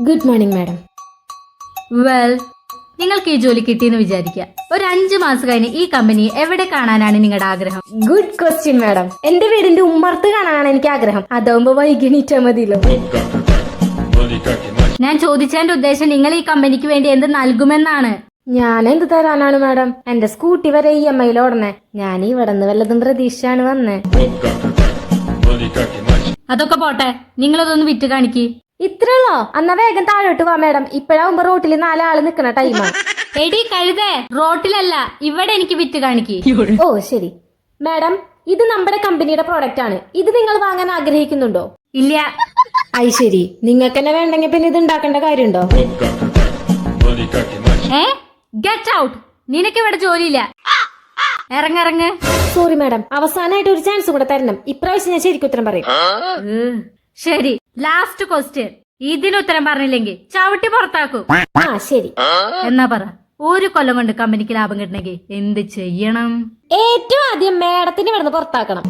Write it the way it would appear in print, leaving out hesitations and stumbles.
Good morning madam. Well, നിങ്ങൾക്ക് ഈ ജോലി കിട്ടിയെന്ന് വിചാരിക്കുക. ഒരു 5 മാസം കഴിഞ്ഞ് ഈ കമ്പനി എവിടെ കാണാനാണ് നിങ്ങളുടെ ആഗ്രഹം? Good question madam. എന്റെ വീടിന്റെ ഉമ്മർത്ത് കാണാനാണ് എനിക്ക് ആഗ്രഹം. അതാവുമ്പോ വൈകിണീറ്റാ മതിയല്ലോ. ഞാൻ ചോദിച്ചതിന്റെ ഉദ്ദേശം നിങ്ങൾ ഈ കമ്പനിക്ക് വേണ്ടി എന്ത് നൽകുമെന്നാണ്. ഞാൻ എന്ത് തരാനാണ് മാഡം? എന്റെ സ്കൂട്ടി വരെ EMI ഓടണേ. ഞാൻ ഇവിടെ നിന്ന് വല്ലതും പ്രതീക്ഷയാണ് വന്നേ. അതൊക്കെ പോട്ടെ, നിങ്ങളതൊന്ന് വിറ്റ് കാണിക്ക്. ഇത്രയുള്ളോ? എന്നാ വേഗം താഴോട്ട് വാ മാഡം. ഇപ്പഴാവുമ്പോ റോട്ടിൽ 4 ആള് നിക്കണ ടൈമാണ്. എടി കഴുതേ, റോട്ടിലല്ല, ഇവിടെ എനിക്ക് വിറ്റ് കാണിക്ക്. ഓ ശരി മാഡം, ഇത് നമ്മുടെ കമ്പനിയുടെ പ്രോഡക്റ്റ് ആണ്. ഇത് നിങ്ങൾ വാങ്ങാൻ ആഗ്രഹിക്കുന്നുണ്ടോ? ഇല്ല. അത് ശരി, നിങ്ങൾക്ക് തന്നെ വേണ്ടെങ്കിൽ പിന്നെ ഇത് ഉണ്ടാക്കേണ്ട കാര്യമുണ്ടോ? Get out. നിനക്ക് ഇവിടെ ജോലിയില്ല. ഇറങ്ങിറങ്ങ്. സോറി മാഡം, അവസാനമായിട്ട് ഒരു ചാൻസ് കൂടെ തരണം. ഇപ്രാവശ്യം ഞാൻ ശരിക്കും ഉത്തരം പറയും. ശരി, ലാസ്റ്റ് ക്വസ്റ്റ്യൻ. ഇതിന് ഉത്തരം പറഞ്ഞില്ലെങ്കിൽ ചവിട്ടി പുറത്താക്കും. ആ ശരി. എന്നാ പറ, 1 കൊല്ലം കൊണ്ട് കമ്പനിക്ക് ലാഭം കിട്ടണമെങ്കിൽ എന്ത് ചെയ്യണം? ഏറ്റവും ആദ്യം മാഡത്തിന് ഇവിടുന്ന് പുറത്താക്കണം.